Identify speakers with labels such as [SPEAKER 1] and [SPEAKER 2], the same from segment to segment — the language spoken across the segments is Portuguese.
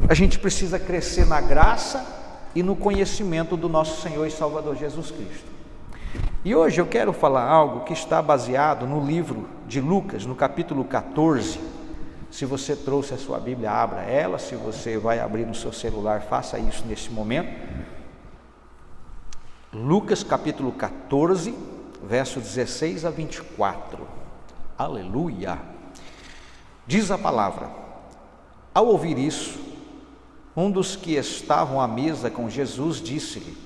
[SPEAKER 1] A gente precisa crescer na graça e no conhecimento do nosso Senhor e Salvador Jesus Cristo. E hoje eu quero falar algo que está baseado no livro de Lucas, no capítulo 14. Se você trouxe a sua Bíblia, abra ela. Se você vai abrir no seu celular, faça isso nesse momento. Lucas capítulo 14, verso 16 a 24. Aleluia! Diz a palavra: ao ouvir isso, um dos que estavam à mesa com Jesus disse-lhe: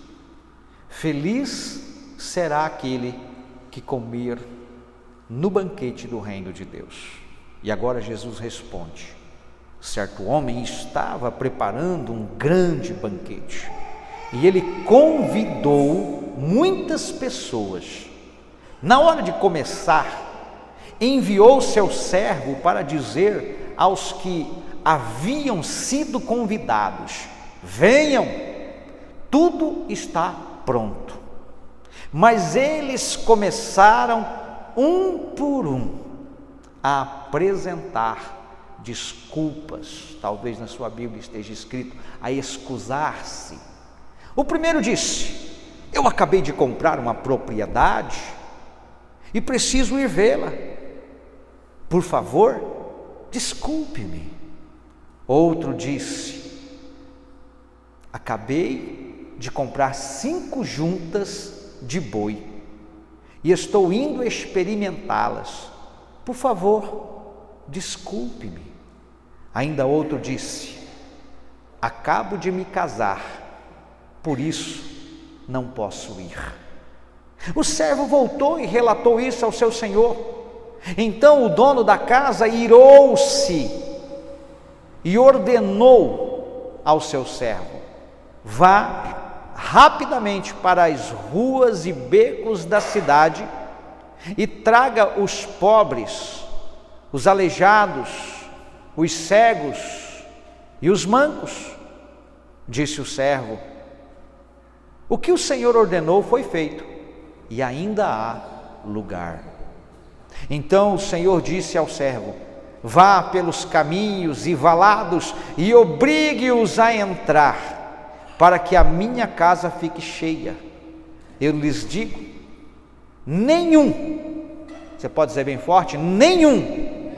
[SPEAKER 1] feliz será aquele que comer no banquete do reino de Deus. E agora Jesus responde: certo homem estava preparando um grande banquete, e ele convidou muitas pessoas. Na hora de começar, enviou seu servo para dizer aos que haviam sido convidados: venham, tudo está pronto. Mas eles começaram, um por um, a apresentar desculpas. Talvez na sua Bíblia esteja escrito: a excusar-se. O primeiro disse: eu acabei de comprar uma propriedade e preciso ir vê-la. Por favor, desculpe-me. Outro disse: acabei de comprar 5 juntas de boi e estou indo experimentá-las. Por favor, desculpe-me. Ainda outro disse: acabo de me casar, por isso não posso ir. O servo voltou e relatou isso ao seu senhor. Então o dono da casa irou-se e ordenou ao seu servo: vá rapidamente para as ruas e becos da cidade e traga os pobres, os aleijados, os cegos e os mancos. Disse o servo: o que o Senhor ordenou foi feito, e ainda há lugar. Então o Senhor disse ao servo: vá pelos caminhos e valados e obrigue-os a entrar, para que a minha casa fique cheia. Eu lhes digo, nenhum, você pode dizer bem forte, nenhum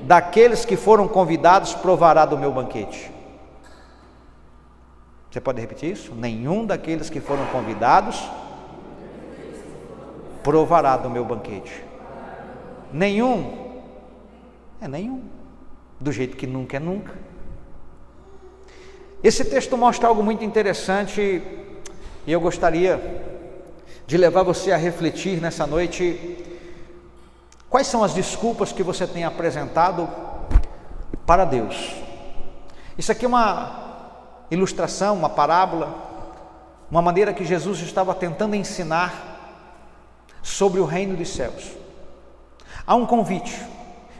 [SPEAKER 1] daqueles que foram convidados provará do meu banquete. Você pode repetir isso? Nenhum daqueles que foram convidados provará do meu banquete. Nenhum. Nenhum. Do jeito que nunca é nunca. Esse texto mostra algo muito interessante e eu gostaria de levar você a refletir nessa noite. Quais são as desculpas que você tem apresentado para Deus? Isso aqui é uma ilustração, uma parábola, uma maneira que Jesus estava tentando ensinar sobre o reino dos céus. Há um convite: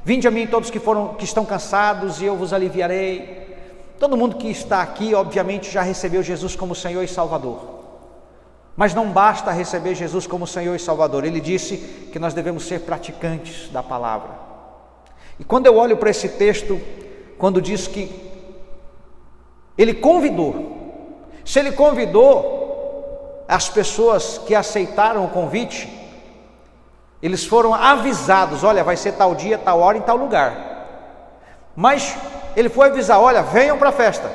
[SPEAKER 1] vinde a mim todos que estão cansados e eu vos aliviarei. Todo mundo que está aqui, obviamente, já recebeu Jesus como Senhor e Salvador. Mas não basta receber Jesus como Senhor e Salvador. Ele disse que nós devemos ser praticantes da palavra. E quando eu olho para esse texto, quando diz que Ele convidou, se Ele convidou as pessoas que aceitaram o convite, eles foram avisados: olha, vai ser tal dia, tal hora, em tal lugar. Mas Ele foi avisar: olha, venham para a festa.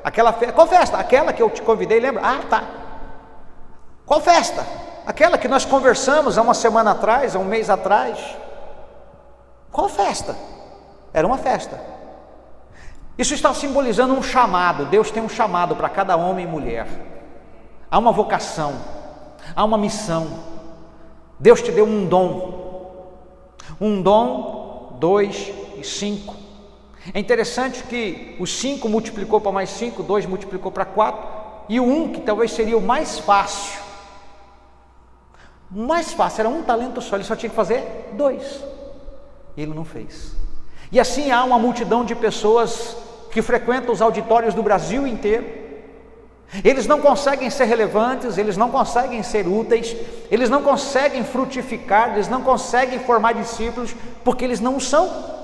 [SPEAKER 1] Aquela festa, qual festa? Aquela que eu te convidei, lembra? Ah, tá. Qual festa? Aquela que nós conversamos há uma semana atrás, há um mês atrás. Qual festa? Era uma festa. Isso está simbolizando um chamado. Deus tem um chamado para cada homem e mulher. Há uma vocação, há uma missão. Deus te deu um dom. 2 e 5. É interessante que os 5 multiplicou para mais 5, 2 multiplicou para 4, e o 1, que talvez seria o mais fácil. O mais fácil era um talento só, ele só tinha que fazer 2. E ele não fez. E assim há uma multidão de pessoas que frequentam os auditórios do Brasil inteiro. Eles não conseguem ser relevantes, eles não conseguem ser úteis, eles não conseguem frutificar, eles não conseguem formar discípulos, porque eles não são.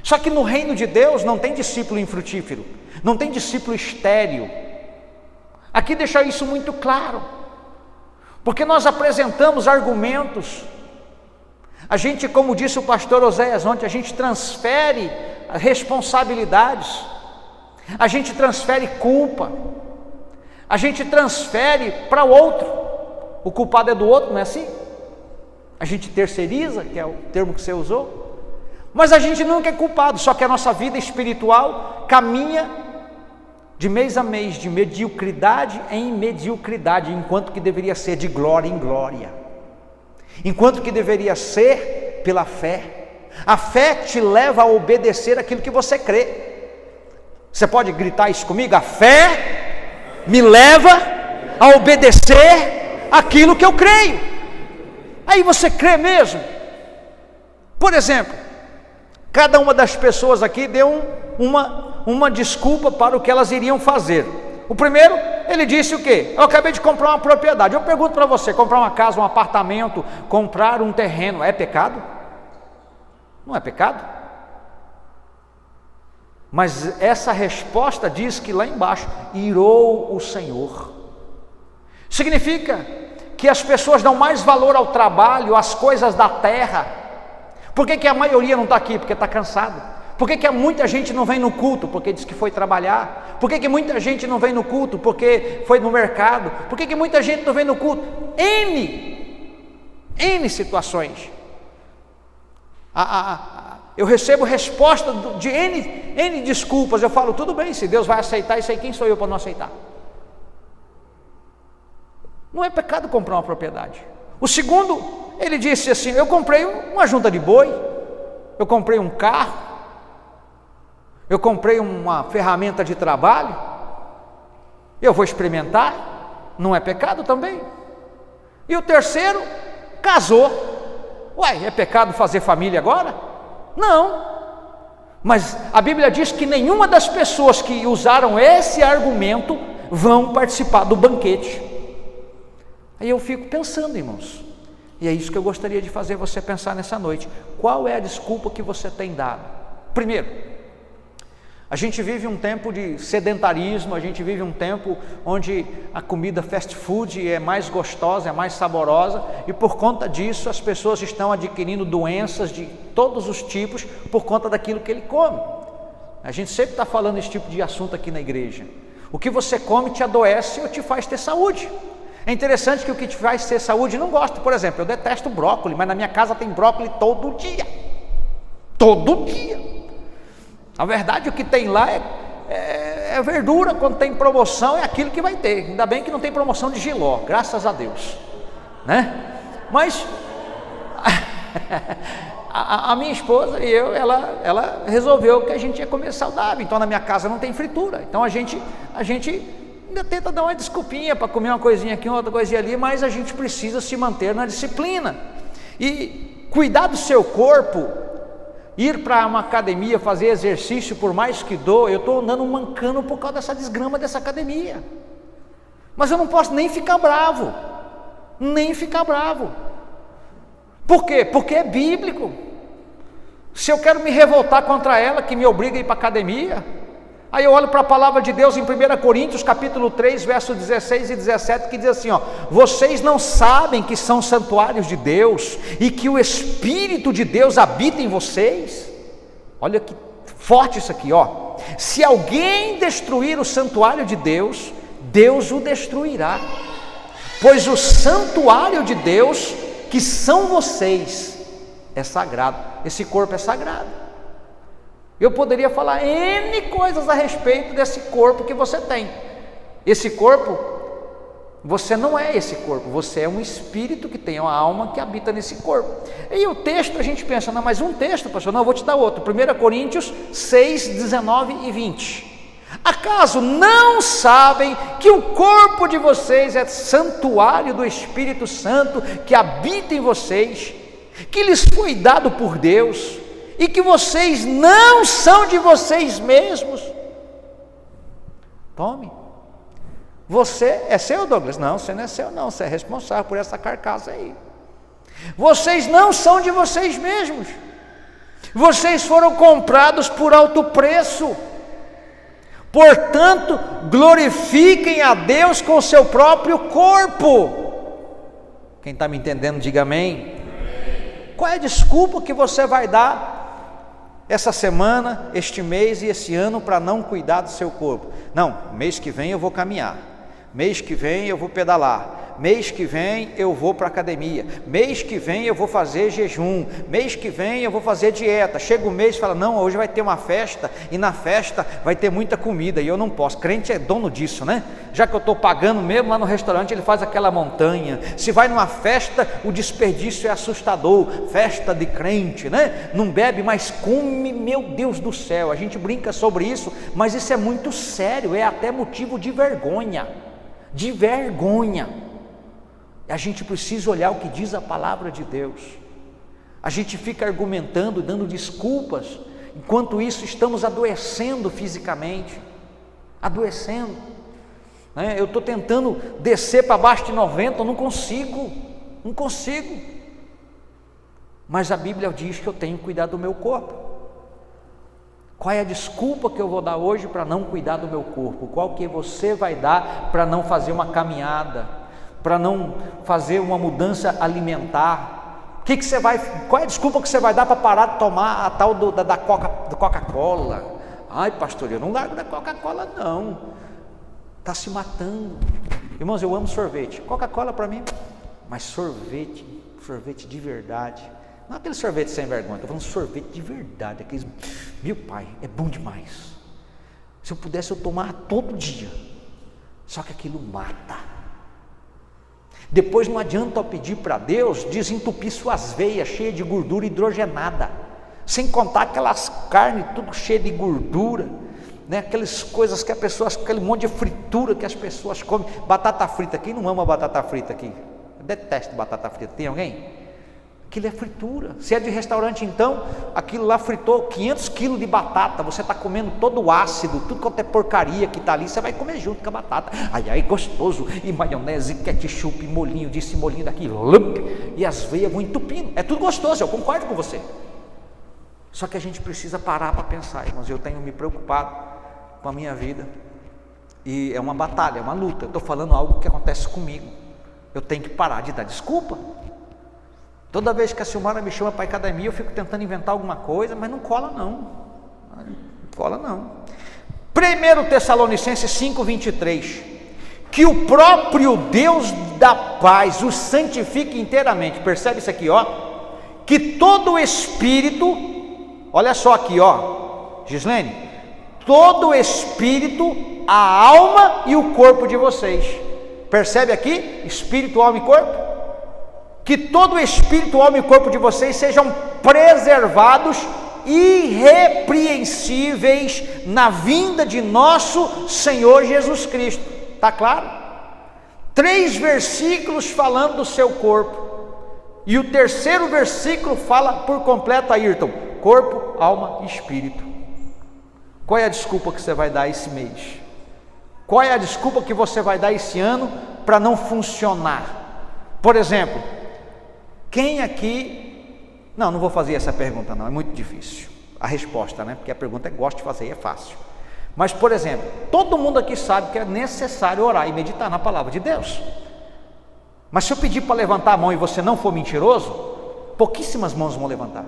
[SPEAKER 1] Só que no reino de Deus não tem discípulo infrutífero, não tem discípulo estéril. Aqui deixa isso muito claro, porque nós apresentamos argumentos, a gente, como disse o pastor Oséias ontem, a gente transfere responsabilidades, a gente transfere culpa, a gente transfere para o outro, o culpado é do outro, não é assim? A gente terceiriza, que é o termo que você usou, mas a gente nunca é culpado, só que a nossa vida espiritual caminha de mês a mês, de mediocridade em mediocridade, enquanto que deveria ser de glória em glória, enquanto que deveria ser pela fé. A fé te leva a obedecer aquilo que você crê. Você pode gritar isso comigo? A fé me leva a obedecer aquilo que eu creio. Aí você crê mesmo. Por exemplo, cada uma das pessoas aqui deu uma desculpa para o que elas iriam fazer. O primeiro, ele disse o quê? Eu acabei de comprar uma propriedade. Eu pergunto para você, comprar uma casa, um apartamento, comprar um terreno, é pecado? Não é pecado? Mas essa resposta diz que lá embaixo, irou o Senhor. Significa que as pessoas dão mais valor ao trabalho, às coisas da terra. Por que a maioria não está aqui? Porque está cansado. Por que muita gente não vem no culto? Porque diz que foi trabalhar. Por que muita gente não vem no culto? Porque foi no mercado. Por que muita gente não vem no culto? N situações. Eu recebo resposta de N desculpas. Eu falo, tudo bem, se Deus vai aceitar isso aí, quem sou eu para não aceitar? Não é pecado comprar uma propriedade. O segundo, ele disse assim, eu comprei uma junta de boi, eu comprei um carro, eu comprei uma ferramenta de trabalho, eu vou experimentar, não é pecado também? E o terceiro, casou. Uai, é pecado fazer família agora? Não, mas a Bíblia diz que nenhuma das pessoas que usaram esse argumento vão participar do banquete. Aí eu fico pensando, irmãos, e é isso que eu gostaria de fazer você pensar nessa noite. Qual é a desculpa que você tem dado? Primeiro, a gente vive um tempo de sedentarismo, a gente vive um tempo onde a comida fast food é mais gostosa, é mais saborosa, e por conta disso as pessoas estão adquirindo doenças de todos os tipos por conta daquilo que ele come. A gente sempre está falando esse tipo de assunto aqui na igreja. O que você come te adoece ou te faz ter saúde. É interessante que o que te faz ter saúde, não gosto, por exemplo, eu detesto brócolis, mas na minha casa tem brócolis todo dia. Todo dia. Na verdade, o que tem lá é verdura. Quando tem promoção é aquilo que vai ter. Ainda bem que não tem promoção de jiló, graças a Deus, né? Mas a minha esposa e eu, ela resolveu que a gente ia comer saudável. Então na minha casa não tem fritura. Então a gente ainda tenta dar uma desculpinha para comer uma coisinha aqui, outra coisinha ali, mas a gente precisa se manter na disciplina e cuidar do seu corpo. Ir para uma academia, fazer exercício, por mais que doa, eu estou andando mancando por causa dessa desgrama dessa academia, mas eu não posso nem ficar bravo, por quê? Porque é bíblico. Se eu quero me revoltar contra ela, que me obriga a ir para a academia, aí eu olho para a palavra de Deus em 1 Coríntios capítulo 3, versos 16 e 17, que diz assim, ó, vocês não sabem que são santuários de Deus, e que o Espírito de Deus habita em vocês? Olha que forte isso aqui, ó. Se alguém destruir o santuário de Deus, Deus o destruirá, pois o santuário de Deus, que são vocês, é sagrado. Esse corpo é sagrado. Eu poderia falar N coisas a respeito desse corpo que você tem. Esse corpo, você não é esse corpo, você é um espírito que tem uma alma que habita nesse corpo. E o texto, a gente pensa, não, mas um texto, pastor, não, eu vou te dar outro. 1 Coríntios 6, 19 e 20. Acaso não sabem que o corpo de vocês é santuário do Espírito Santo que habita em vocês, que lhes foi dado por Deus, e que vocês não são de vocês mesmos? Tome. Você é seu, Douglas? Não, você não é seu não, você é responsável por essa carcaça aí. Vocês não são de vocês mesmos, Vocês foram comprados por alto preço. Portanto, glorifiquem a Deus com o seu próprio corpo. Quem está me entendendo, diga amém. Qual é a desculpa que você vai dar essa semana, este mês e esse ano para não cuidar do seu corpo? Não, mês que vem eu vou caminhar, mês que vem eu vou pedalar, mês que vem eu vou para a academia, mês que vem eu vou fazer jejum, mês que vem eu vou fazer dieta. Chega o mês e fala, não, hoje vai ter uma festa e na festa vai ter muita comida e eu não posso. Crente é dono disso, né? Já que eu estou pagando mesmo, lá no restaurante ele faz aquela montanha. Se vai numa festa, o desperdício é assustador. Festa de crente, né? Não bebe, mas come, meu Deus do céu. A gente brinca sobre isso, mas isso é muito sério, é até motivo de vergonha. De vergonha. A gente precisa olhar o que diz a palavra de Deus. A gente fica argumentando, dando desculpas, enquanto isso estamos adoecendo fisicamente, adoecendo, né? Eu estou tentando descer para baixo de 90, eu não consigo, mas a Bíblia diz que eu tenho que cuidar do meu corpo. Qual é a desculpa que eu vou dar hoje para não cuidar do meu corpo? Qual que você vai dar para não fazer uma caminhada, para não fazer uma mudança alimentar? Qual é a desculpa que você vai dar para parar de tomar a tal do Coca-Cola? Ai, pastor, eu não largo da Coca-Cola não, está se matando. Irmãos, eu amo sorvete, Coca-Cola para mim, mas sorvete de verdade, não aquele sorvete sem vergonha, estou falando sorvete de verdade, aqueles, meu pai, é bom demais. Se eu pudesse eu tomar todo dia, só que aquilo mata. Depois não adianta eu pedir para Deus desentupir suas veias cheias de gordura hidrogenada, sem contar aquelas carnes tudo cheia de gordura, né? Aquelas coisas que aquele monte de fritura que as pessoas comem. Batata frita, quem não ama batata frita aqui? Eu detesto batata frita, tem alguém? Aquilo é fritura. Se é de restaurante então, aquilo lá fritou 500 quilos de batata, você está comendo todo o ácido, tudo quanto é porcaria que está ali, você vai comer junto com a batata. Ai, gostoso, e maionese, ketchup, molinho disso, molinho daquilo, e as veias vão entupindo, é tudo gostoso, eu concordo com você. Só que a gente precisa parar para pensar, irmãos. Eu tenho me preocupado com a minha vida, e é uma batalha, é uma luta. Eu estou falando algo que acontece comigo, eu tenho que parar de dar desculpa. Toda vez que a Silmara me chama para a academia, eu fico tentando inventar alguma coisa, mas não cola não. 1 Tessalonicenses 5:23, que o próprio Deus da paz os santifique inteiramente. Percebe isso aqui, ó? Que todo o espírito, olha só aqui, ó, Gislene, todo o espírito, a alma e o corpo de vocês. Percebe aqui? Espírito, alma e corpo. Que todo o espírito, alma e corpo de vocês sejam preservados irrepreensíveis na vinda de nosso Senhor Jesus Cristo. Está claro? 3 versículos falando do seu corpo, e o terceiro versículo fala por completo, Ayrton: corpo, alma e espírito. Qual é a desculpa que você vai dar esse mês? Qual é a desculpa que você vai dar esse ano para não funcionar? Por exemplo, quem aqui... Não vou fazer essa pergunta não, é muito difícil a resposta, né? Porque a pergunta é gosto de fazer, é fácil. Mas, por exemplo, todo mundo aqui sabe que é necessário orar e meditar na palavra de Deus. Mas se eu pedir para levantar a mão e você não for mentiroso, pouquíssimas mãos vão levantar.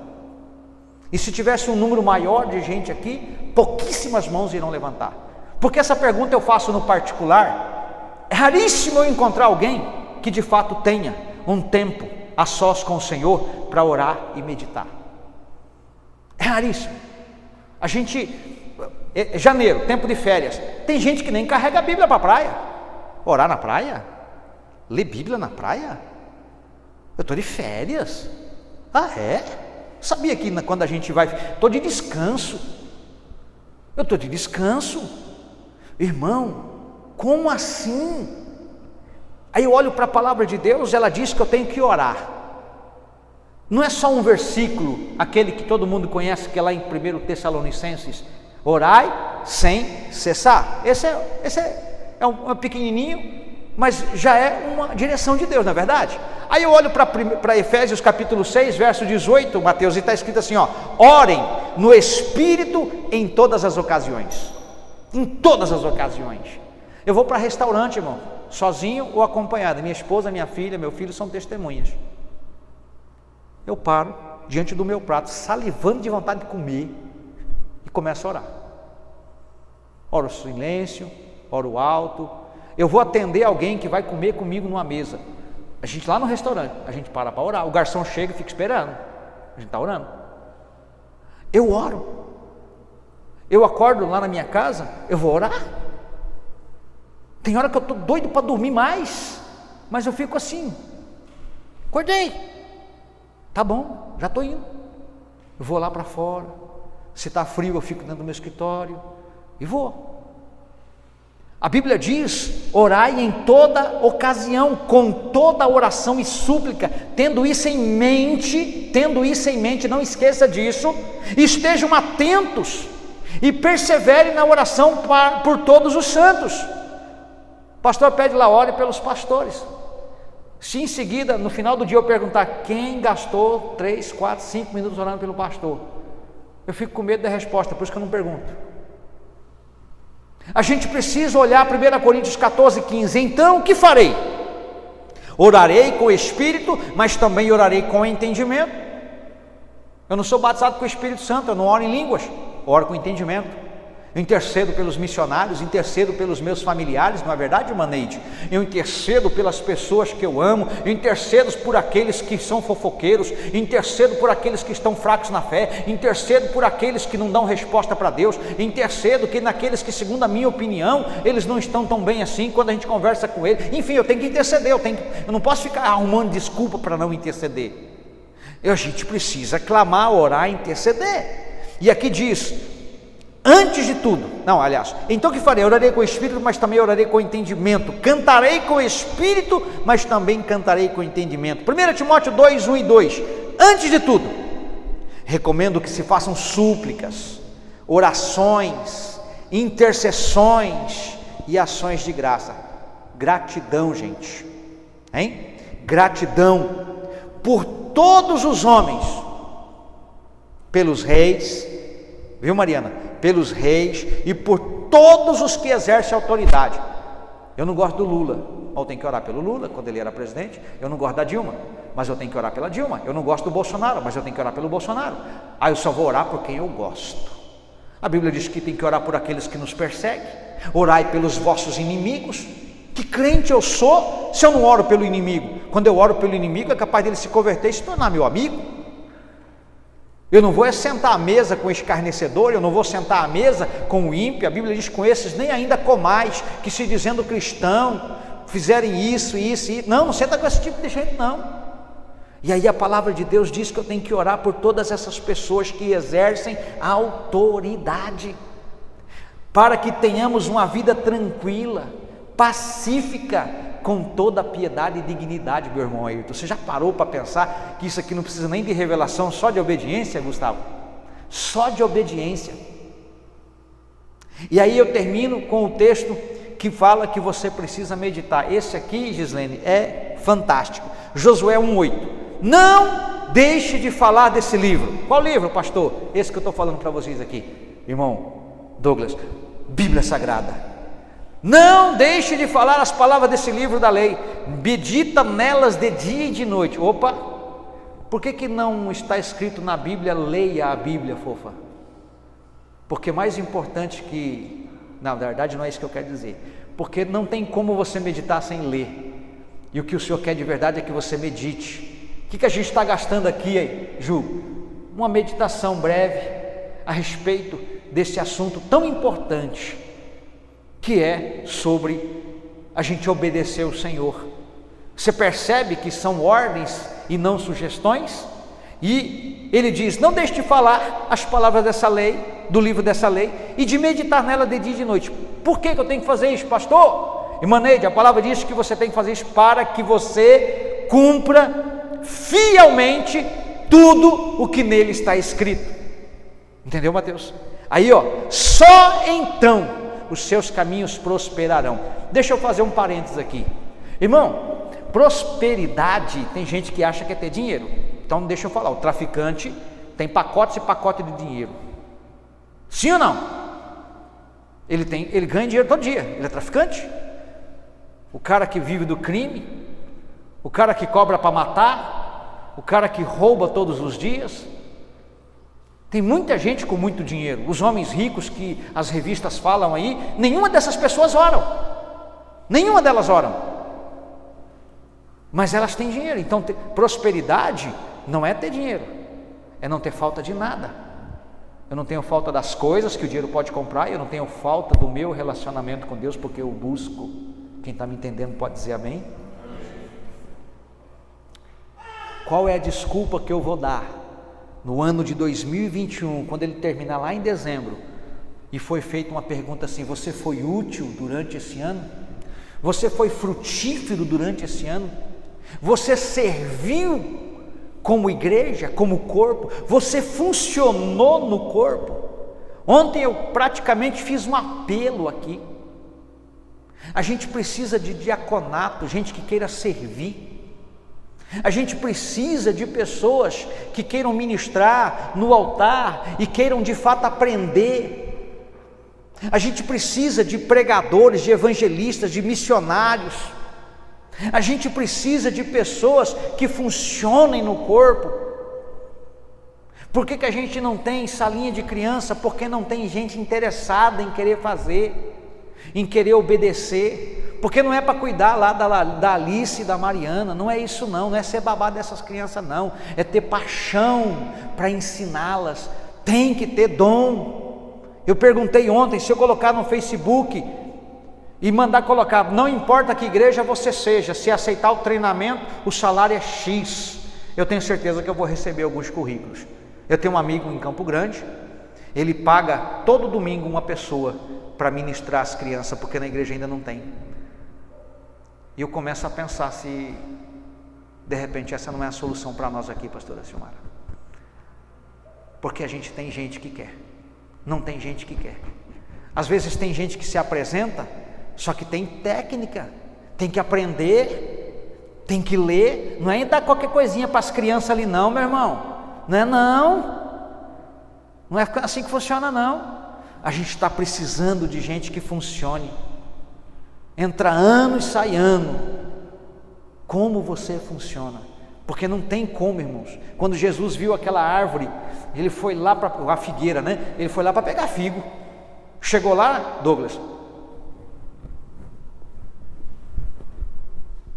[SPEAKER 1] E se tivesse um número maior de gente aqui, pouquíssimas mãos irão levantar. Porque essa pergunta eu faço no particular. É raríssimo eu encontrar alguém que de fato tenha um tempo a sós com o Senhor para orar e meditar. É raríssimo. A gente, janeiro, tempo de férias, tem gente que nem carrega a Bíblia para a praia. Orar na praia? Ler Bíblia na praia? Eu estou de férias. Ah, é? Sabia que quando a gente vai, estou de descanso. Eu estou de descanso. Irmão, como assim? Aí eu olho para a palavra de Deus, ela diz que eu tenho que orar. Não é só um versículo, aquele que todo mundo conhece, que é lá em 1 Tessalonicenses: orai sem cessar. Esse é um pequenininho, mas já é uma direção de Deus, não é verdade? Aí eu olho para Efésios capítulo 6, verso 18, Mateus, e está escrito assim, ó: orem no Espírito em todas as ocasiões. Em todas as ocasiões. Eu vou para restaurante, irmão, sozinho ou acompanhado. Minha esposa, minha filha, meu filho são testemunhas. Eu paro diante do meu prato, salivando de vontade de comer, e começo a orar. Oro silêncio, oro alto. Eu vou atender alguém que vai comer comigo numa mesa. A gente lá no restaurante, a gente para orar. O garçom chega e fica esperando. A gente está orando. Eu oro. Eu acordo lá na minha casa, eu vou orar. Tem hora que eu estou doido para dormir mais, mas eu fico assim. Acordei. Tá bom, já estou indo. Eu vou lá para fora. Se está frio, eu fico dentro do meu escritório e vou. A Bíblia diz: orai em toda ocasião, com toda oração e súplica, tendo isso em mente, não esqueça disso, estejam atentos e perseverem na oração por todos os santos. O pastor pede lá, ore pelos pastores. Se em seguida, no final do dia, eu perguntar quem gastou 3, 4, 5 minutos orando pelo pastor, eu fico com medo da resposta, por isso que eu não pergunto. A gente precisa olhar 1 Coríntios 14, 15. Então o que farei? Orarei com o Espírito, mas também orarei com entendimento. Eu não sou batizado com o Espírito Santo, eu não oro em línguas, eu oro com entendimento. Eu intercedo pelos missionários, intercedo pelos meus familiares, não é verdade, irmã Neide? Eu intercedo pelas pessoas que eu amo, eu intercedo por aqueles que são fofoqueiros, intercedo por aqueles que estão fracos na fé, intercedo por aqueles que não dão resposta para Deus, intercedo naqueles que, segundo a minha opinião, eles não estão tão bem assim quando a gente conversa com eles. Enfim, eu tenho que interceder, eu não posso ficar arrumando desculpa para não interceder. A gente precisa clamar, orar, interceder. E aqui diz: antes de tudo, então o que farei? Orarei com o Espírito, mas também orarei com entendimento. Cantarei com o Espírito, mas também cantarei com entendimento. 1 Timóteo 2, 1 e 2. Antes de tudo, recomendo que se façam súplicas, orações, intercessões e ações de graça. Gratidão, gente, hein? Gratidão por todos os homens, pelos reis, viu, Mariana? Pelos reis e por todos os que exercem autoridade. Eu não gosto do Lula, eu tenho que orar pelo Lula quando ele era presidente. Eu não gosto da Dilma, mas eu tenho que orar pela Dilma. Eu não gosto do Bolsonaro, mas eu tenho que orar pelo Bolsonaro. Eu só vou orar por quem eu gosto. A Bíblia diz que tem que orar por aqueles que nos perseguem. Orai pelos vossos inimigos. Que crente eu sou se eu não oro pelo inimigo? Quando eu oro pelo inimigo, é capaz dele se converter e se tornar meu amigo. Eu não vou sentar à mesa com o escarnecedor, eu não vou sentar à mesa com o ímpio. A Bíblia diz: com esses nem ainda comais, que se dizendo cristão, fizerem isso. Não senta com esse tipo de gente, não. E aí a palavra de Deus diz que eu tenho que orar por todas essas pessoas que exercem autoridade, para que tenhamos uma vida tranquila, pacífica, com toda a piedade e dignidade, meu irmão Ayrton. Você já parou para pensar que isso aqui não precisa nem de revelação, só de obediência, Gustavo? Só de obediência. E aí eu termino com o texto que fala que você precisa meditar. Esse aqui, Gislene, é fantástico. Josué 1:8. Não deixe de falar desse livro. Qual livro, pastor? Esse que eu estou falando para vocês aqui, irmão Douglas, Bíblia Sagrada. Não deixe de falar as palavras desse livro da lei, medita nelas de dia e de noite. Opa, por que não está escrito na Bíblia, leia a Bíblia, fofa? Porque mais importante que, na verdade não é isso que eu quero dizer, porque não tem como você meditar sem ler, e o que o Senhor quer de verdade é que você medite. O que a gente está gastando aqui, Ju? Uma meditação breve a respeito desse assunto tão importante, que é sobre a gente obedecer ao Senhor. Você percebe que são ordens e não sugestões? E ele diz: não deixe de falar as palavras dessa lei, do livro dessa lei, e de meditar nela de dia e de noite. Por que eu tenho que fazer isso, pastor? Irmã Neide, a palavra diz que você tem que fazer isso para que você cumpra fielmente tudo o que nele está escrito. Entendeu, Mateus? Aí, só então os seus caminhos prosperarão. Deixa eu fazer um parênteses aqui, irmão. prosperidade, tem gente que acha que é ter dinheiro. Então deixa eu falar, o traficante tem pacotes e pacotes de dinheiro. Sim ou não? Ele ganha dinheiro todo dia, ele é traficante. O cara que vive do crime, o cara que cobra para matar, o cara que rouba todos os dias. Tem muita gente com muito dinheiro. Os homens ricos que as revistas falam aí, nenhuma dessas pessoas oram. Nenhuma delas oram. Mas elas têm dinheiro. Então prosperidade não é ter dinheiro, é não ter falta de nada. Eu não tenho falta das coisas que o dinheiro pode comprar, eu não tenho falta do meu relacionamento com Deus, porque eu busco. Quem está me entendendo pode dizer amém? Qual é a desculpa que eu vou dar no ano de 2021, quando ele terminar lá em dezembro, e foi feita uma pergunta assim: você foi útil durante esse ano? Você foi frutífero durante esse ano? Você serviu como igreja, como corpo? Você funcionou no corpo? Ontem eu praticamente fiz um apelo aqui. A gente precisa de diaconato, gente que queira servir. A gente precisa de pessoas que queiram ministrar no altar e queiram de fato aprender. A gente precisa de pregadores, de evangelistas, de missionários. A gente precisa de pessoas que funcionem no corpo. Por que a gente não tem salinha de criança? Porque não tem gente interessada em querer fazer, em querer obedecer. Porque não é para cuidar lá da Alice e da Mariana, não é isso não é ser babá dessas crianças não, é ter paixão para ensiná-las, tem que ter dom. Eu perguntei ontem, se eu colocar no Facebook e mandar colocar, não importa que igreja você seja, se aceitar o treinamento, o salário é X, eu tenho certeza que eu vou receber alguns currículos. Eu tenho um amigo em Campo Grande, ele paga todo domingo uma pessoa para ministrar as crianças, porque na igreja ainda não tem. E eu começo a pensar se de repente essa não é a solução para nós aqui, pastora Silmara. Porque a gente tem gente que quer, não tem gente que quer. Às vezes tem gente que se apresenta, só que tem técnica, tem que aprender, tem que ler. Não é dar qualquer coisinha para as crianças ali não, meu irmão. Não é assim que funciona não. A gente está precisando de gente que funcione. Entra ano e sai ano. Como você funciona? Porque não tem como, irmãos. Quando Jesus viu aquela árvore, ele foi lá para a figueira, né? Ele foi lá para pegar figo. Chegou lá, Douglas,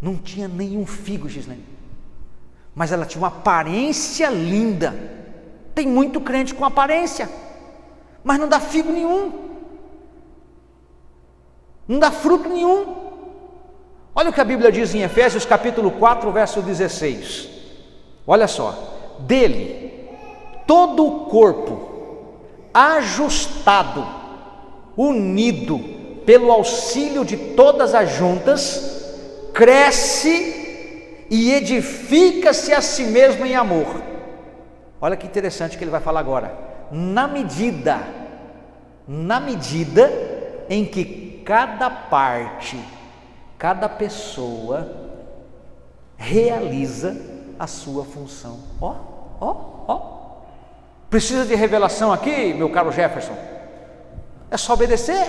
[SPEAKER 1] não tinha nenhum figo, Gislene, mas ela tinha uma aparência linda. Tem muito crente com aparência, mas não dá figo nenhum, não dá fruto nenhum. Olha o que a Bíblia diz em Efésios capítulo 4, verso 16. Olha só: dele todo o corpo, ajustado, unido pelo auxílio de todas as juntas, cresce e edifica-se a si mesmo em amor. Olha que interessante que ele vai falar agora. Na medida em que cada parte, cada pessoa realiza a sua função. Precisa de revelação aqui, meu caro Jefferson? É só obedecer.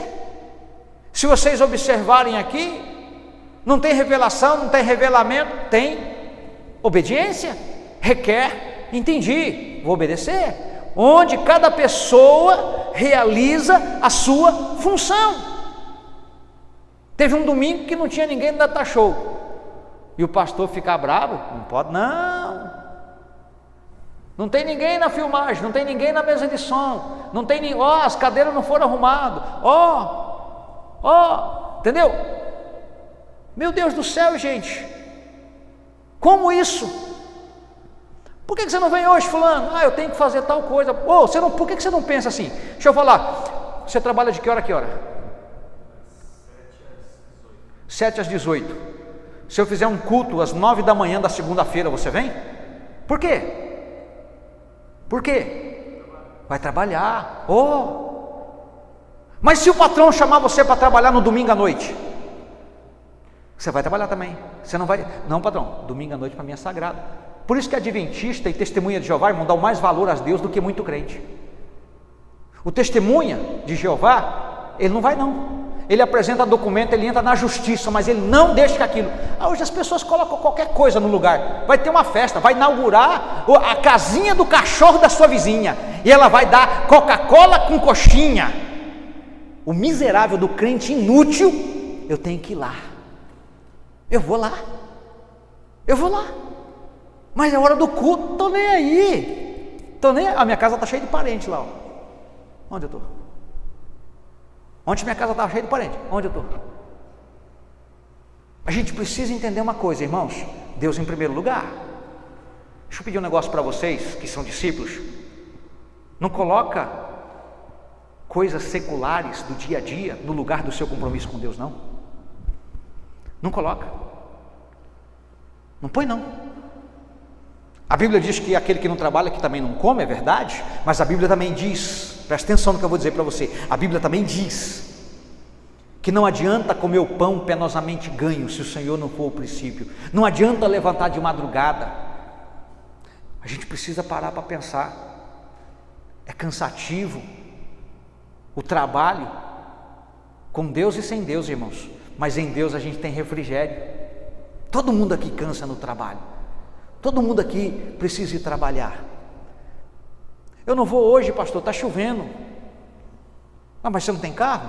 [SPEAKER 1] Se vocês observarem aqui, não tem revelação, não tem revelamento, tem obediência. Requer, entendi, vou obedecer. Onde cada pessoa realiza a sua função. Teve um domingo que não tinha ninguém no Data Show, e o pastor ficar bravo, não pode não tem ninguém na filmagem, não tem ninguém na mesa de som, não tem ninguém, as cadeiras não foram arrumadas, entendeu? Meu Deus do céu, gente, como isso? Por que você não vem hoje, fulano? Eu tenho que fazer tal coisa. Por que você não pensa assim? Deixa eu falar, você trabalha de que hora a que hora? 7 às 18. Se eu fizer um culto às 9 da manhã da segunda-feira, você vem? Por quê? Por quê? Vai trabalhar. Mas se o patrão chamar você para trabalhar no domingo à noite, Você vai trabalhar também. Você não vai... Não, patrão, domingo à noite para mim é sagrado. Por isso que adventista e testemunha de Jeová, irmão, dão mais valor a Deus do que muito crente. O testemunha de Jeová, ele não vai não. Ele apresenta documento, ele entra na justiça, mas ele não deixa que aquilo... Hoje as pessoas colocam qualquer coisa no lugar. Vai ter uma festa, vai inaugurar a casinha do cachorro da sua vizinha, e ela vai dar Coca-Cola com coxinha. O miserável do crente inútil, eu tenho que ir lá. Eu vou lá. Mas é hora do culto, tô nem aí. A minha casa está cheia de parente lá, ó. Onde eu estou? Ontem minha casa estava cheia de parente. Onde eu estou? A gente precisa entender uma coisa, irmãos. Deus em primeiro lugar. Deixa eu pedir um negócio para vocês que são discípulos. Não coloca coisas seculares do dia a dia no lugar do seu compromisso com Deus, não. Não coloca. Não põe não. A Bíblia diz que aquele que não trabalha, que também não come, é verdade. Mas a Bíblia também diz, presta atenção no que eu vou dizer para você. A Bíblia também diz que não adianta comer o pão penosamente ganho, se o Senhor não for o princípio. Não adianta levantar de madrugada. A gente precisa parar para pensar. É cansativo o trabalho com Deus e sem Deus, irmãos. Mas em Deus a gente tem refrigério. Todo mundo aqui cansa no trabalho. Todo mundo aqui precisa ir trabalhar. Eu não vou hoje, pastor, está chovendo. Mas você não tem carro?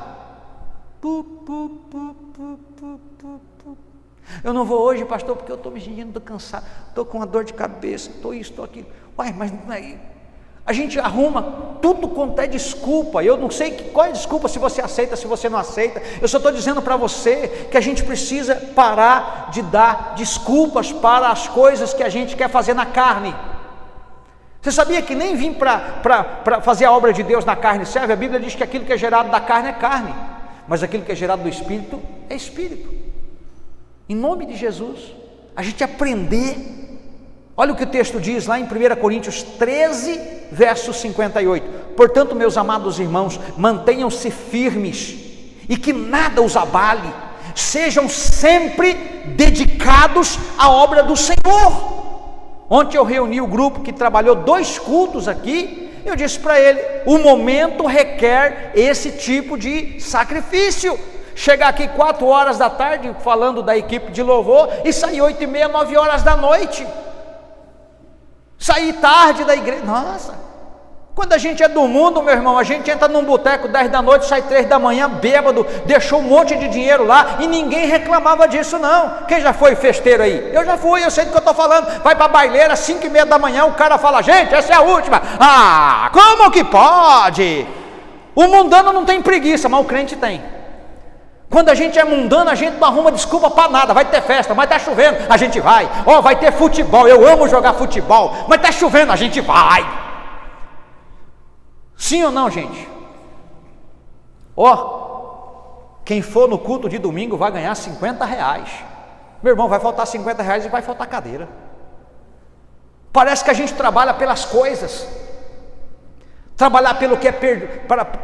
[SPEAKER 1] Eu não vou hoje, pastor, porque eu estou me sentindo cansado, estou com uma dor de cabeça, estou isso, estou aquilo. Mas não é. A gente arruma tudo quanto é desculpa. Eu não sei qual é a desculpa, se você aceita, se você não aceita. Eu só estou dizendo para você que a gente precisa parar de dar desculpas para as coisas que a gente quer fazer na carne. Você sabia que nem vim para fazer a obra de Deus na carne serve? A Bíblia diz que aquilo que é gerado da carne é carne, mas aquilo que é gerado do Espírito é Espírito. Em nome de Jesus, a gente aprender. Olha o que o texto diz lá em 1 Coríntios 13, verso 58. Portanto, meus amados irmãos, mantenham-se firmes e que nada os abale. Sejam sempre dedicados à obra do Senhor. Ontem eu reuni o grupo que trabalhou 2 cultos aqui. Eu disse para ele, o momento requer esse tipo de sacrifício. Chegar aqui 4 horas da tarde falando da equipe de louvor e sair 8h30, 9 horas da noite. Sair tarde da igreja. Nossa, quando a gente é do mundo, meu irmão, a gente entra num boteco 10 da noite, sai 3 da manhã bêbado, deixou um monte de dinheiro lá e ninguém reclamava disso não. Quem já foi festeiro aí? Eu já fui, eu sei do que eu estou falando. Vai para a baileira, 5h30 da manhã, o cara fala, gente, essa é a última. Como que pode? O mundano não tem preguiça, mas o crente tem. Quando a gente é mundano, a gente não arruma desculpa para nada. Vai ter festa, mas está chovendo, a gente vai. Vai ter futebol, eu amo jogar futebol, mas está chovendo, a gente vai. Sim ou não, gente? Quem for no culto de domingo vai ganhar R$50. Meu irmão, vai faltar R$50 e vai faltar cadeira. Parece que a gente trabalha pelas coisas. Trabalhar pelo que é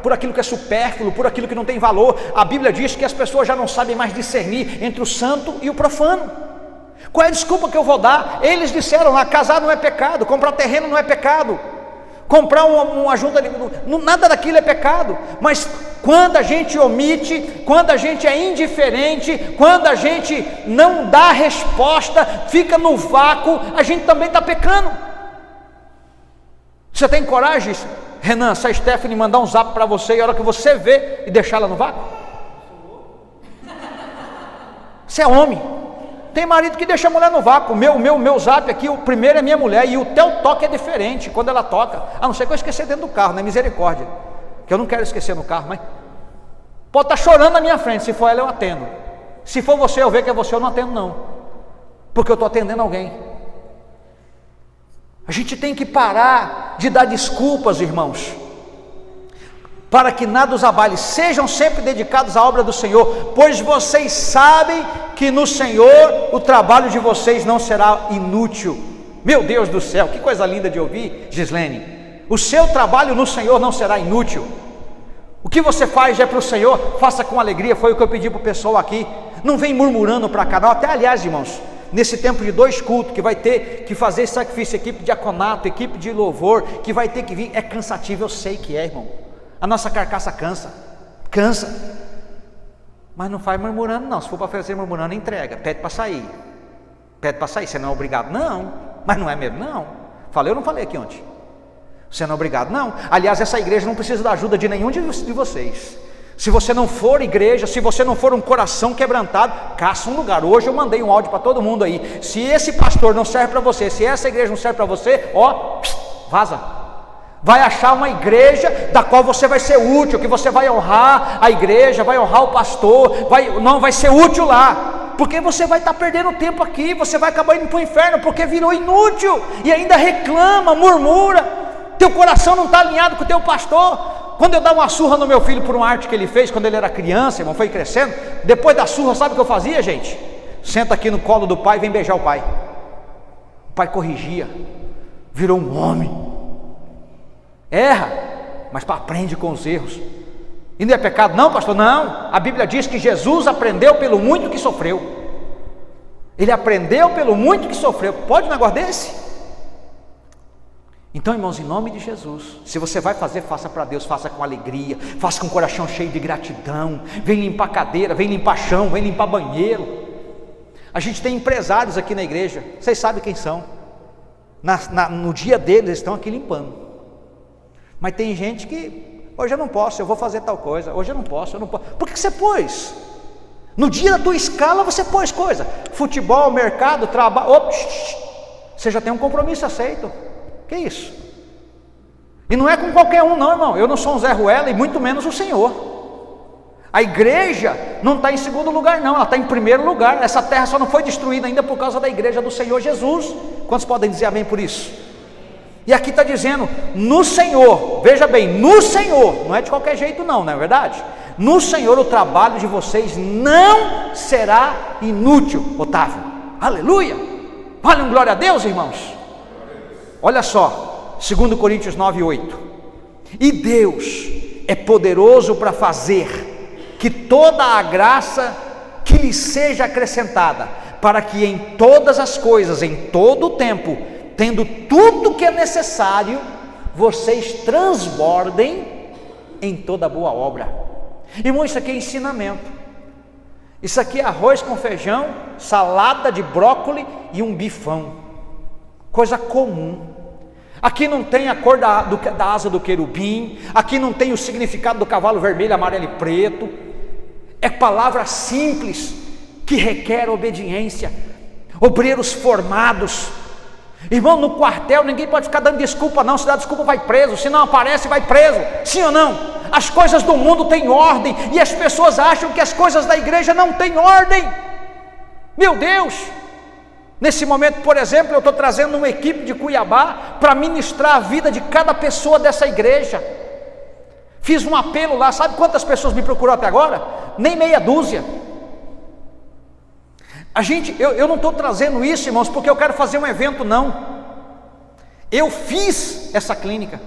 [SPEAKER 1] por aquilo que é supérfluo, por aquilo que não tem valor. A Bíblia diz que as pessoas já não sabem mais discernir entre o santo e o profano. Qual é a desculpa que eu vou dar? Eles disseram lá, casar não é pecado, comprar terreno não é pecado, comprar uma junta de... nada daquilo é pecado. Mas quando a gente omite, quando a gente é indiferente, quando a gente não dá resposta, fica no vácuo, a gente também está pecando. Você tem coragem, Renan, se a Stephanie mandar um zap para você e a hora que você vê e deixar ela no vácuo? Você é homem. Tem marido que deixa a mulher no vácuo. Meu zap aqui, o primeiro é minha mulher, e o teu toque é diferente quando ela toca. A não ser que eu esquecer dentro do carro, né? Misericórdia. Que eu não quero esquecer no carro, mas pode estar chorando na minha frente. Se for ela, eu atendo. Se for você, eu ver que é você, eu não atendo não, porque eu estou atendendo alguém. A gente tem que parar de dar desculpas, irmãos, para que nada os abale. Sejam sempre dedicados à obra do Senhor, pois vocês sabem que no Senhor o trabalho de vocês não será inútil. Meu Deus do céu, que coisa linda de ouvir, Gislene. O seu trabalho no Senhor não será inútil. O que você faz é para o Senhor, faça com alegria. Foi o que eu pedi para o pessoal aqui. Não vem murmurando para cá não. Até, aliás, irmãos, nesse tempo de 2 cultos, que vai ter que fazer esse sacrifício, equipe de diaconato, equipe de louvor, que vai ter que vir, é cansativo, eu sei que é, irmão. A nossa carcaça cansa, mas não faz murmurando não. Se for para fazer murmurando, entrega, pede para sair, você não é obrigado não, mas não é mesmo não. Falei ou não falei aqui ontem? Você não é obrigado não. Aliás, essa igreja não precisa da ajuda de nenhum de vocês. Se você não for igreja, se você não for um coração quebrantado, caça um lugar. Hoje eu mandei um áudio para todo mundo aí. Se esse pastor não serve para você, se essa igreja não serve para você, ó, vaza. Vai achar uma igreja da qual você vai ser útil, que você vai honrar a igreja, vai honrar o pastor, vai ser útil lá. Porque você vai estar perdendo tempo aqui, você vai acabar indo para o inferno, porque virou inútil, e ainda reclama, murmura, teu coração não está alinhado com o teu pastor. Quando eu dava uma surra no meu filho por uma arte que ele fez, quando ele era criança, irmão, foi crescendo, depois da surra, sabe o que eu fazia, gente? Senta aqui no colo do pai e vem beijar o pai. O pai corrigia, virou um homem. Erra, mas aprende com os erros. E não é pecado não, pastor? Não, a Bíblia diz que Jesus aprendeu pelo muito que sofreu. Ele aprendeu pelo muito que sofreu. Pode um negócio desse? Então, irmãos, em nome de Jesus, se você vai fazer, faça para Deus, faça com alegria, faça com o coração cheio de gratidão. Vem limpar cadeira, vem limpar chão, vem limpar banheiro. A gente tem empresários aqui na igreja, vocês sabem quem são. No dia deles, eles estão aqui limpando. Mas tem gente que, hoje eu não posso, eu vou fazer tal coisa, hoje eu não posso. Por que você pôs? No dia da tua escala você pôs coisa, futebol, mercado, trabalho, você já tem um compromisso aceito. Que isso? E não é com qualquer um não, irmão. Eu não sou um Zé Ruela e muito menos o Senhor. A igreja não está em segundo lugar não, ela está em primeiro lugar. Essa terra só não foi destruída ainda por causa da igreja do Senhor Jesus. Quantos podem dizer amém por isso? E aqui está dizendo, no Senhor, veja bem, no Senhor, não é de qualquer jeito não, não é verdade? No Senhor o trabalho de vocês não será inútil, Otávio. Aleluia! Vale um glória a Deus, irmãos. Olha só, 2 Coríntios 9:8. E Deus é poderoso para fazer que toda a graça que lhe seja acrescentada, para que em todas as coisas, em todo o tempo, tendo tudo que é necessário, vocês transbordem em toda boa obra. Irmão, isso aqui é ensinamento. Isso aqui é arroz com feijão, salada de brócolis e um bifão. Coisa comum. Aqui não tem a cor da asa do querubim, aqui não tem o significado do cavalo vermelho, amarelo e preto. É palavra simples que requer obediência. Obreiros formados. Irmão, no quartel ninguém pode ficar dando desculpa não. Se dá desculpa vai preso, se não aparece vai preso. Sim ou não? As coisas do mundo têm ordem, e as pessoas acham que as coisas da igreja não têm ordem. Meu Deus! Nesse momento, por exemplo, eu estou trazendo uma equipe de Cuiabá para ministrar a vida de cada pessoa dessa igreja. Fiz um apelo lá, sabe quantas pessoas me procurou até agora? Nem meia dúzia. Eu não estou trazendo isso, irmãos, porque eu quero fazer um evento, não. Eu fiz essa clínica,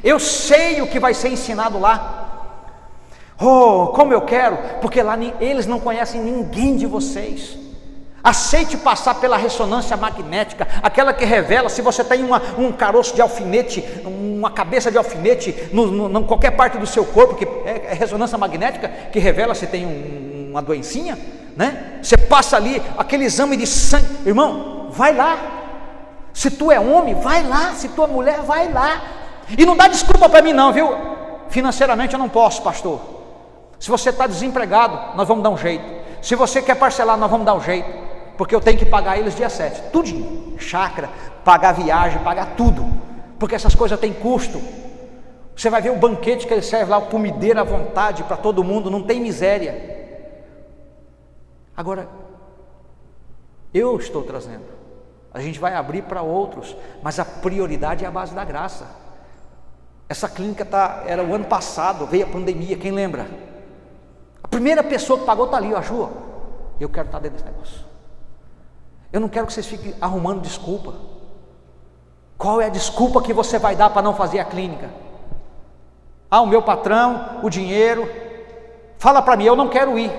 [SPEAKER 1] eu sei o que vai ser ensinado lá. Oh, como eu quero, porque lá eles não conhecem ninguém de vocês. Aceite passar pela ressonância magnética, aquela que revela se você tem um caroço de alfinete, uma cabeça de alfinete em qualquer parte do seu corpo, que é ressonância magnética que revela se tem uma doencinha, né? Você passa ali, aquele exame de sangue, irmão, vai lá. Se tu é homem, vai lá. Se tu é mulher, vai lá. E não dá desculpa para mim não, viu? Financeiramente eu não posso, pastor. Se você está desempregado, nós vamos dar um jeito. Se você quer parcelar, nós vamos dar um jeito. Porque eu tenho que pagar eles dia 7, tudinho, chácara, pagar viagem, pagar tudo, porque essas coisas têm custo. Você vai ver o banquete que ele serve lá, comida à vontade para todo mundo, não tem miséria. Agora, eu estou trazendo, a gente vai abrir para outros, mas a prioridade é a base da graça. Essa clínica era o ano passado, veio a pandemia, quem lembra? A primeira pessoa que pagou está ali, ó, Ju, eu quero estar dentro desse negócio. Eu não quero que vocês fiquem arrumando desculpa. Qual é a desculpa que você vai dar para não fazer a clínica? O meu patrão, o dinheiro. Fala para mim, eu não quero ir.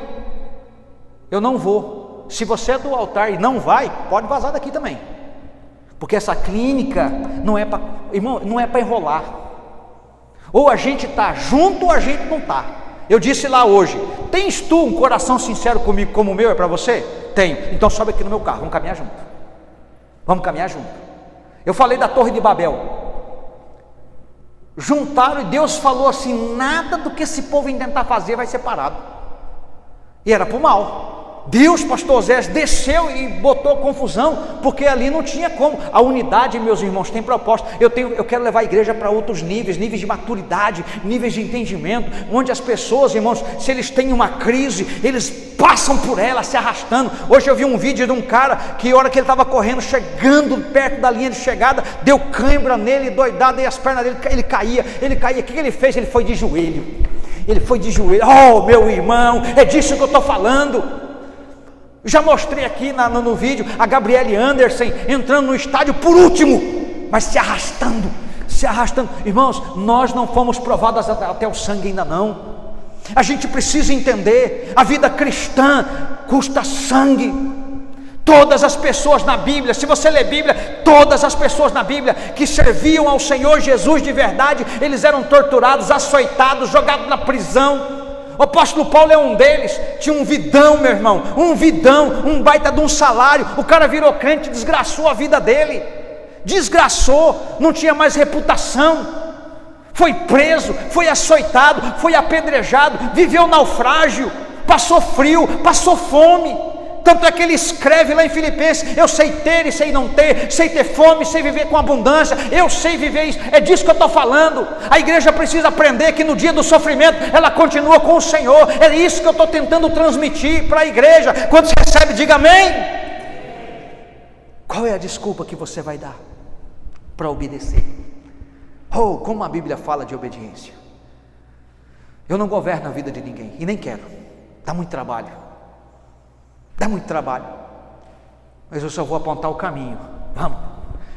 [SPEAKER 1] eu não vou. Se você é do altar e não vai, pode vazar daqui também. Porque essa clínica não é para, irmão, não é para enrolar. Ou a gente está junto ou a gente não está. Eu disse lá hoje: tens tu um coração sincero comigo como o meu é para você? Tenho. Então sobe aqui no meu carro, vamos caminhar junto. Vamos caminhar junto. Eu falei da Torre de Babel. Juntaram e Deus falou assim: nada do que esse povo intentar fazer vai ser parado. E era para o mal. Deus, pastor Zé, desceu e botou confusão, porque ali não tinha como. A unidade, meus irmãos, tem propósito. Eu quero levar a igreja para outros níveis de maturidade, níveis de entendimento, onde as pessoas, irmãos, se eles têm uma crise, eles passam por ela se arrastando. Hoje eu vi um vídeo de um cara que, a hora que ele estava correndo, chegando perto da linha de chegada, deu cãibra nele, doidado, e as pernas dele, ele caía. O que ele fez? Ele foi de joelho. Oh, meu irmão, é disso que eu estou falando. Já mostrei aqui no vídeo a Gabriele Anderson entrando no estádio por último, mas se arrastando. Irmãos, nós não fomos provados até o sangue ainda não. A gente precisa entender, a vida cristã custa sangue. Todas as pessoas na Bíblia, se você ler Bíblia, todas as pessoas na Bíblia que serviam ao Senhor Jesus de verdade, eles eram torturados, açoitados, jogados na prisão. O apóstolo Paulo é um deles. Tinha um vidão, meu irmão, um baita de um salário. O cara virou crente, desgraçou a vida dele, não tinha mais reputação, foi preso, foi açoitado, foi apedrejado, viveu naufrágio, passou frio, passou fome. Tanto é que ele escreve lá em Filipenses: eu sei ter e sei não ter, sei ter fome, sei viver com abundância, eu sei viver isso. É disso que eu estou falando. A igreja precisa aprender que no dia do sofrimento ela continua com o Senhor. É isso que eu estou tentando transmitir para a igreja. Quando você recebe, diga amém. Qual é a desculpa que você vai dar para obedecer? Oh, como a Bíblia fala de obediência. Eu não governo a vida de ninguém e nem quero, dá muito trabalho, mas eu só vou apontar o caminho. Vamos.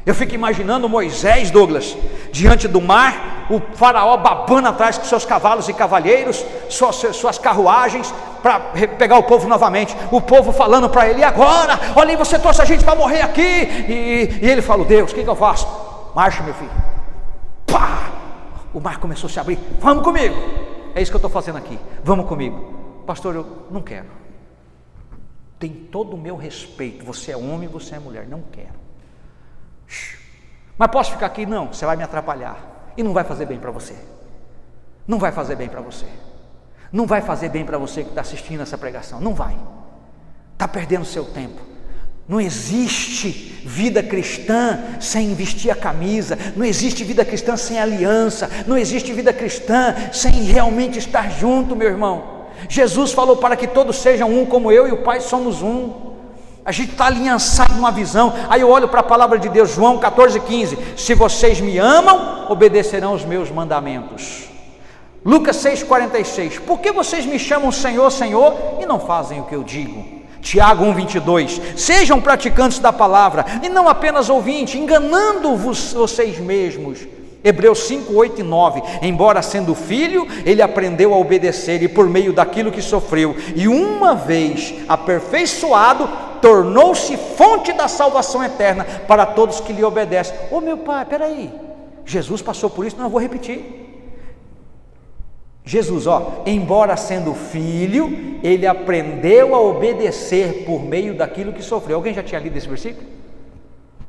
[SPEAKER 1] Eu fico imaginando Moisés, Douglas, diante do mar, o faraó babando atrás com seus cavalos e cavalheiros, suas carruagens, para pegar o povo novamente. O povo falando para ele: e agora? Olha aí, você trouxe a gente para morrer aqui. E ele falou: Deus, o que eu faço? Marcha, meu filho. Pá! O mar começou a se abrir. Vamos comigo. É isso que eu estou fazendo aqui. Vamos comigo. Pastor, eu não quero. Tem todo o meu respeito, você é homem, você é mulher, não quero. Mas posso ficar aqui? Não, você vai me atrapalhar, e não vai fazer bem para você. Não vai fazer bem para você. Não vai fazer bem para você que está assistindo essa pregação, não vai. Está perdendo seu tempo. Não existe vida cristã sem vestir a camisa, não existe vida cristã sem aliança, não existe vida cristã sem realmente estar junto, meu irmão. Jesus falou para que todos sejam um, como eu e o Pai somos um. A gente está aliançado numa visão. Aí eu olho para a palavra de Deus, João 14,15: se vocês me amam, obedecerão os meus mandamentos. Lucas 6,46: por que vocês me chamam Senhor, Senhor, e não fazem o que eu digo? Tiago 1,22: sejam praticantes da palavra, e não apenas ouvintes, enganando-vos vocês mesmos. Hebreus 5, 8 e 9: embora sendo filho, ele aprendeu a obedecer, e por meio daquilo que sofreu, e uma vez aperfeiçoado, tornou-se fonte da salvação eterna para todos que lhe obedecem. Ô meu pai, peraí, Jesus passou por isso? Não, eu vou repetir. Jesus, embora sendo filho, ele aprendeu a obedecer por meio daquilo que sofreu. Alguém já tinha lido esse versículo?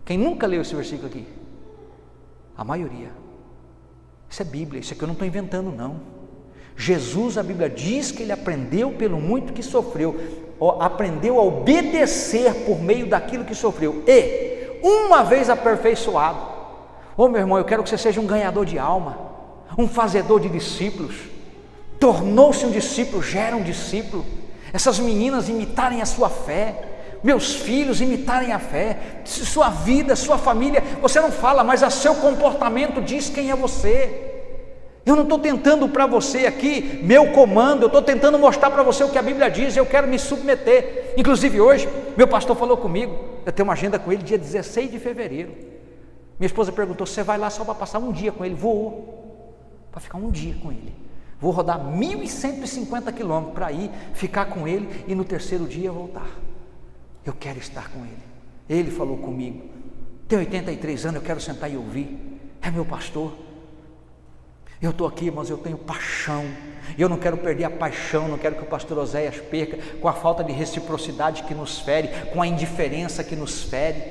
[SPEAKER 1] Quem nunca leu esse versículo aqui? A maioria. Isso é Bíblia, isso aqui eu não estou inventando não. Jesus, a Bíblia diz que ele aprendeu pelo muito que sofreu, aprendeu a obedecer por meio daquilo que sofreu, e uma vez aperfeiçoado, meu irmão, eu quero que você seja um ganhador de alma, um fazedor de discípulos. Tornou-se um discípulo, gera um discípulo. Essas meninas imitarem a sua fé, meus filhos imitarem a fé, sua vida, sua família, você não fala, mas o seu comportamento diz quem é você. Eu não estou tentando para você aqui, meu comando, eu estou tentando mostrar para você o que a Bíblia diz, eu quero me submeter. Inclusive hoje, meu pastor falou comigo, eu tenho uma agenda com ele dia 16 de fevereiro, minha esposa perguntou: você vai lá só para passar um dia com ele? Vou, para ficar um dia com ele. Vou rodar 1.150 quilômetros para ir, ficar com ele e no terceiro dia voltar. Eu quero estar com ele. Ele falou comigo. Tem 83 anos, eu quero sentar e ouvir. É meu pastor. Eu estou aqui, mas eu tenho paixão. Eu não quero perder a paixão, não quero que o pastor Oséias perca com a falta de reciprocidade que nos fere, com a indiferença que nos fere.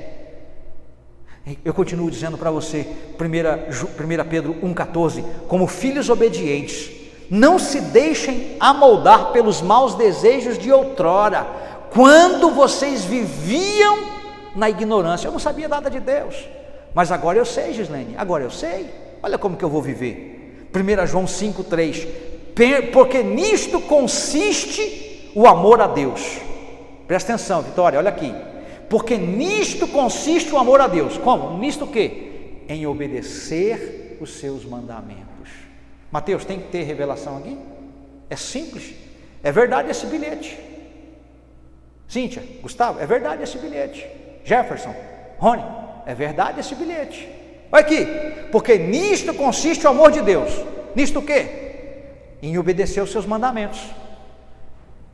[SPEAKER 1] Eu continuo dizendo para você, 1 Pedro 1,14, como filhos obedientes, não se deixem amoldar pelos maus desejos de outrora, quando vocês viviam na ignorância. Eu não sabia nada de Deus, mas agora eu sei, Gislene, agora eu sei. Olha como que eu vou viver. 1 João 5,3, porque nisto consiste o amor a Deus. Presta atenção, Vitória, olha aqui. Porque nisto consiste o amor a Deus. Como? Nisto o quê? Em obedecer os seus mandamentos. Mateus, tem que ter revelação aqui? É simples. É verdade esse bilhete. Cíntia, Gustavo, é verdade esse bilhete. Jefferson, Rony, é verdade esse bilhete. Olha aqui, porque nisto consiste o amor de Deus. Nisto o quê? Em obedecer os seus mandamentos.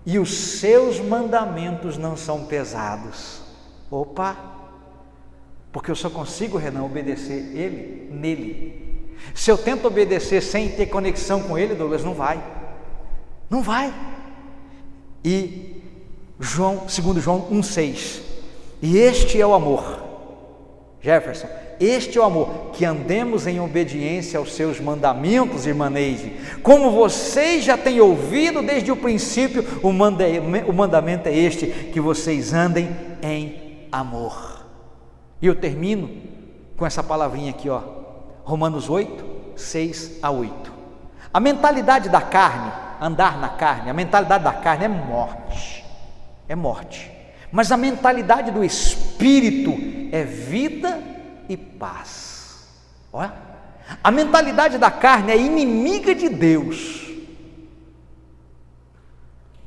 [SPEAKER 1] E os seus mandamentos não são pesados. Opa! Porque eu só consigo, Renan, obedecer ele nele. Se eu tento obedecer sem ter conexão com ele, Douglas, não vai. Não vai. E 2 João 1,6. E este é o amor. Jefferson, este é o amor, que andemos em obediência aos seus mandamentos, irmã Neide. Como vocês já têm ouvido desde o princípio, o mandamento é este, que vocês andem em amor. E eu termino com essa palavrinha aqui, ó, Romanos 8, 6 a 8. A mentalidade da carne, andar na carne, a mentalidade da carne é morte, mas a mentalidade do Espírito é vida e paz. Olha, a mentalidade da carne é inimiga de Deus,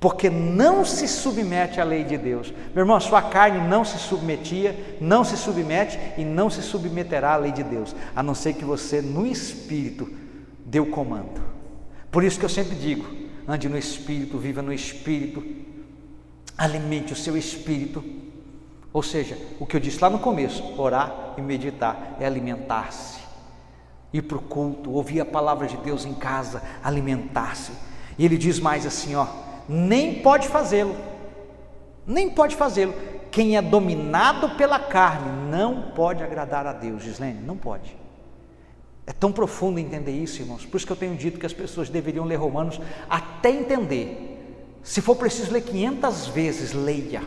[SPEAKER 1] porque não se submete à lei de Deus. Meu irmão, a sua carne não se submetia, não se submete e não se submeterá à lei de Deus, a não ser que você no Espírito dê o comando. Por isso que eu sempre digo, ande no Espírito, viva no Espírito, alimente o seu Espírito. Ou seja, o que eu disse lá no começo, orar e meditar é alimentar-se, ir para o culto, ouvir a palavra de Deus em casa, alimentar-se. E ele diz mais assim, ó, nem pode fazê-lo, quem é dominado pela carne não pode agradar a Deus. Gislene, não pode. É tão profundo entender isso, irmãos, por isso que eu tenho dito que as pessoas deveriam ler Romanos até entender. Se for preciso ler 500 vezes, leia.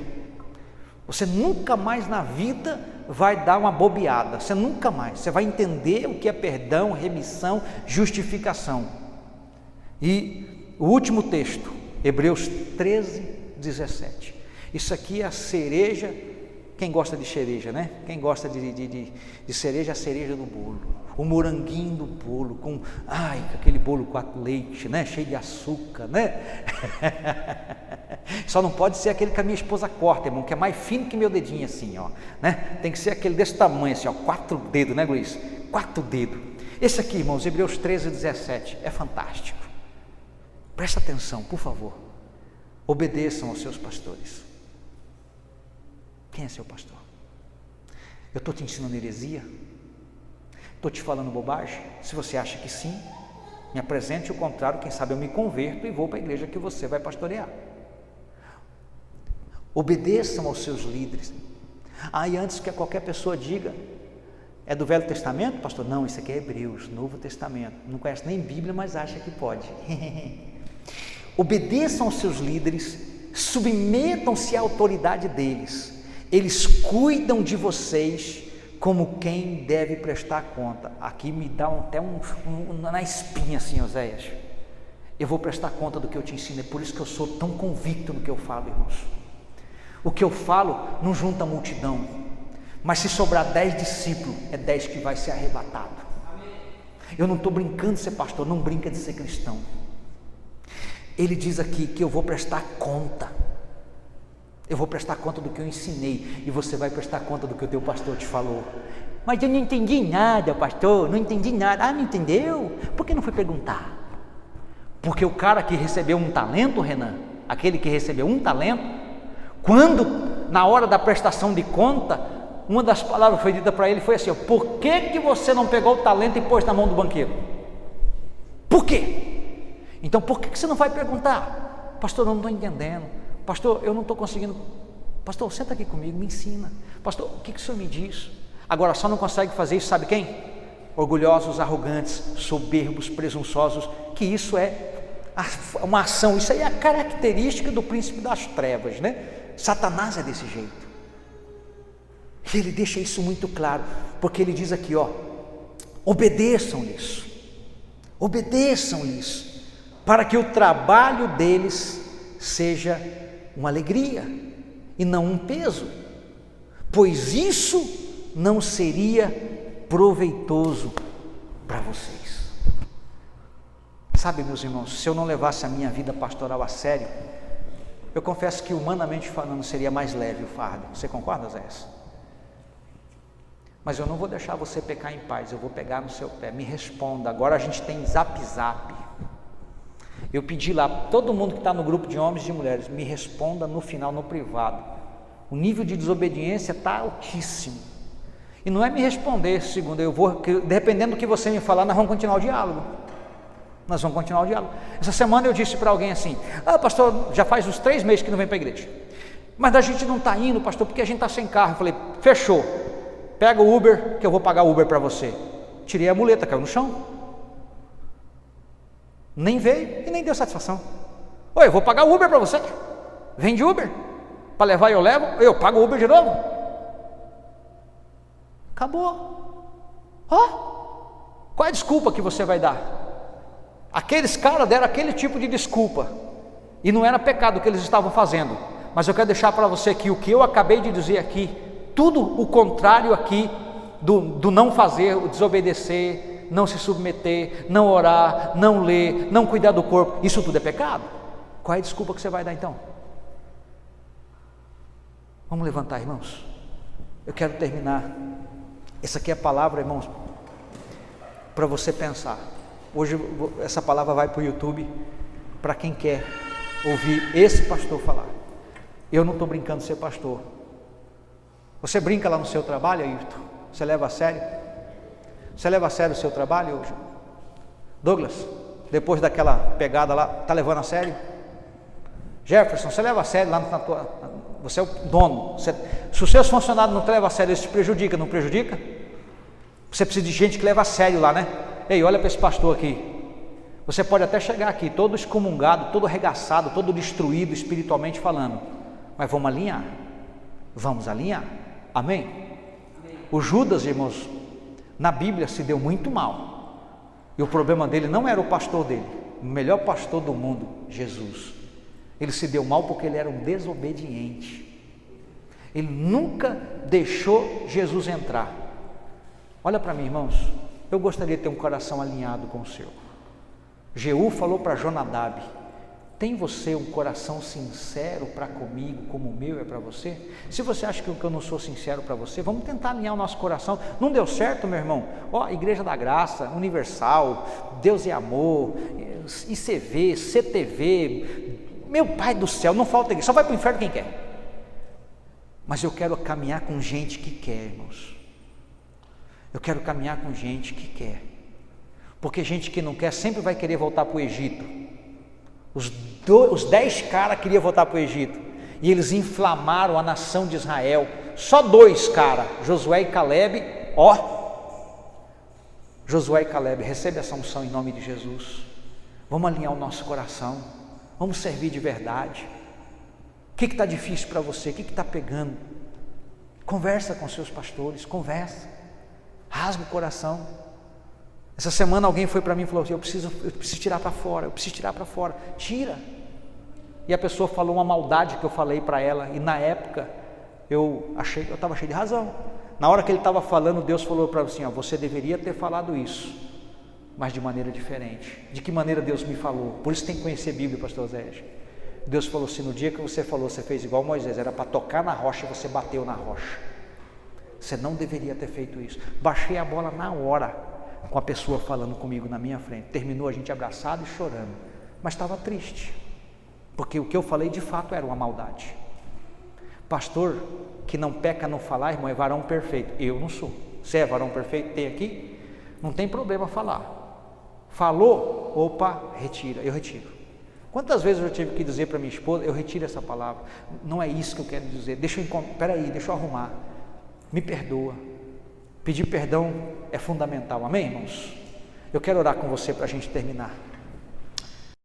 [SPEAKER 1] Você nunca mais na vida vai dar uma bobeada, você nunca mais, você vai entender o que é perdão, remissão, justificação. E o último texto, Hebreus 13, 17, isso aqui é a cereja, quem gosta de cereja, né? Quem gosta de cereja, a cereja do bolo, o moranguinho do bolo, com aquele bolo 4 leite, né? Cheio de açúcar, né? Só não pode ser aquele que a minha esposa corta, irmão, que é mais fino que meu dedinho assim, ó, né? Tem que ser aquele desse tamanho assim, ó, 4 dedos, né, Luiz? 4 dedos. Esse aqui, irmãos, Hebreus 13, 17, é fantástico. Presta atenção, por favor. Obedeçam aos seus pastores. Quem é seu pastor? Eu estou te ensinando heresia? Estou te falando bobagem? Se você acha que sim, me apresente o contrário, quem sabe eu me converto e vou para a igreja que você vai pastorear. Obedeçam aos seus líderes. E antes que qualquer pessoa diga, é do Velho Testamento, pastor? Não, isso aqui é Hebreus, Novo Testamento. Não conhece nem Bíblia, mas acha que pode. Obedeçam aos seus líderes, submetam-se à autoridade deles. Eles cuidam de vocês como quem deve prestar conta. Aqui me dá até na espinha assim, Oséias. Eu vou prestar conta do que eu te ensino, é por isso que eu sou tão convicto no que eu falo, irmãos. O que eu falo não junta multidão, mas se sobrar 10 discípulos, é 10 que vai ser arrebatado. Eu não estou brincando de ser pastor, não brinca de ser cristão. Ele diz aqui que eu vou prestar conta. Eu vou prestar conta do que eu ensinei, e você vai prestar conta do que o teu pastor te falou. Mas eu não entendi nada, pastor, não entendi nada. Não entendeu? Por que não foi perguntar? Porque o cara que recebeu um talento, Renan, aquele que recebeu um talento, quando na hora da prestação de conta, uma das palavras que foi dita para ele foi assim: por que você não pegou o talento e pôs na mão do banqueiro? Por quê? Então por que você não vai perguntar? Pastor, eu não estou entendendo. Pastor, eu não estou conseguindo. Pastor, senta aqui comigo, me ensina. Pastor, o que o senhor me diz? Agora só não consegue fazer isso, sabe quem? Orgulhosos, arrogantes, soberbos, presunçosos, que isso é uma ação, isso aí é a característica do príncipe das trevas, né? Satanás é desse jeito. E ele deixa isso muito claro, porque ele diz aqui, obedeçam-lhes, para que o trabalho deles seja uma alegria e não um peso, pois isso não seria proveitoso para vocês. Sabe, meus irmãos, se eu não levasse a minha vida pastoral a sério, eu confesso que humanamente falando seria mais leve o fardo. Você concorda, Zé? Mas eu não vou deixar você pecar em paz, eu vou pegar no seu pé. Me responda. Agora a gente tem Zap. Eu pedi lá, todo mundo que está no grupo de homens e de mulheres, me responda no final, no privado. O nível de desobediência está altíssimo. E não é me responder segundo, dependendo do que você me falar, nós vamos continuar o diálogo. Essa semana eu disse para alguém assim: pastor, já faz uns 3 meses que não vem para a igreja, mas a gente não está indo, pastor, porque a gente está sem carro. Eu falei: fechou, pega o Uber, que eu vou pagar o Uber para você. Tirei a muleta, caiu no chão, nem veio e nem deu satisfação. Oi, eu vou pagar o Uber para você, vem de Uber, para levar eu levo, eu pago o Uber de novo. Acabou. Qual é a desculpa que você vai dar? Aqueles caras deram aquele tipo de desculpa, e não era pecado o que eles estavam fazendo, mas eu quero deixar para você que o que eu acabei de dizer aqui, tudo o contrário aqui do não fazer, o desobedecer, não se submeter, não orar, não ler, não cuidar do corpo, isso tudo é pecado. Qual é a desculpa que você vai dar então? Vamos levantar, irmãos. Eu quero terminar. Essa aqui é a palavra, irmãos, para você pensar. Hoje essa palavra vai para o YouTube, para quem quer ouvir esse pastor falar. Eu não estou brincando de ser pastor. Você brinca lá no seu trabalho, Ayrton? Você leva a sério? Você leva a sério o seu trabalho hoje? Douglas, depois daquela pegada lá, está levando a sério? Jefferson, você leva a sério lá na tua... Você é o dono. Se os seus funcionários não te levam a sério, isso te prejudica, não prejudica? Você precisa de gente que leva a sério lá, né? Ei, olha para esse pastor aqui. Você pode até chegar aqui todo excomungado, todo arregaçado, todo destruído espiritualmente falando, mas vamos alinhar. Vamos alinhar. Amém? Amém. O Judas, irmãos, na Bíblia se deu muito mal. E o problema dele não era o pastor dele, o melhor pastor do mundo, Jesus. Ele se deu mal porque ele era um desobediente. Ele nunca deixou Jesus entrar. Olha para mim, irmãos. Eu gostaria de ter um coração alinhado com o seu. Jeú falou para Jonadab: tem você um coração sincero para comigo, como o meu é para você? Se você acha que eu não sou sincero para você, vamos tentar alinhar o nosso coração. Não deu certo, meu irmão? Igreja da Graça, Universal, Deus é Amor, ICV, CTV, meu Pai do céu, não falta igreja, só vai para o inferno quem quer. Mas eu quero caminhar com gente que quer, irmãos. Eu quero caminhar com gente que quer, porque gente que não quer sempre vai querer voltar para o Egito. Os 10 caras queriam voltar para o Egito, e eles inflamaram a nação de Israel. Só 2 caras, Josué e Caleb. Josué e Caleb, recebe essa unção em nome de Jesus. Vamos alinhar o nosso coração, vamos servir de verdade. O que está difícil para você? O que está pegando? Conversa com seus pastores, conversa. Rasga o coração. Essa semana alguém foi para mim e falou assim: eu preciso tirar para fora, tira. E a pessoa falou uma maldade que eu falei para ela, e na época eu estava cheio de razão. Na hora que ele estava falando, Deus falou para mim assim: você deveria ter falado isso, mas de maneira diferente. De que maneira Deus me falou? Por isso tem que conhecer a Bíblia, pastor Zé. Deus falou assim: no dia que você falou, você fez igual Moisés, era para tocar na rocha e você bateu na rocha. Você não deveria ter feito isso. Baixei a bola na hora, com a pessoa falando comigo na minha frente. Terminou a gente abraçado e chorando. mas estava triste, porque o que eu falei de fato era uma maldade. Pastor que não peca no falar, irmão, é varão perfeito. Eu não sou. Você é varão perfeito? Tem aqui? Não tem problema falar. Falou, opa, retira, eu retiro. Quantas vezes eu tive que dizer para minha esposa, eu retiro essa palavra, não é isso que eu quero dizer, deixa eu arrumar, me perdoa. Pedir perdão é fundamental, amém, irmãos? Eu quero orar com você para a gente terminar.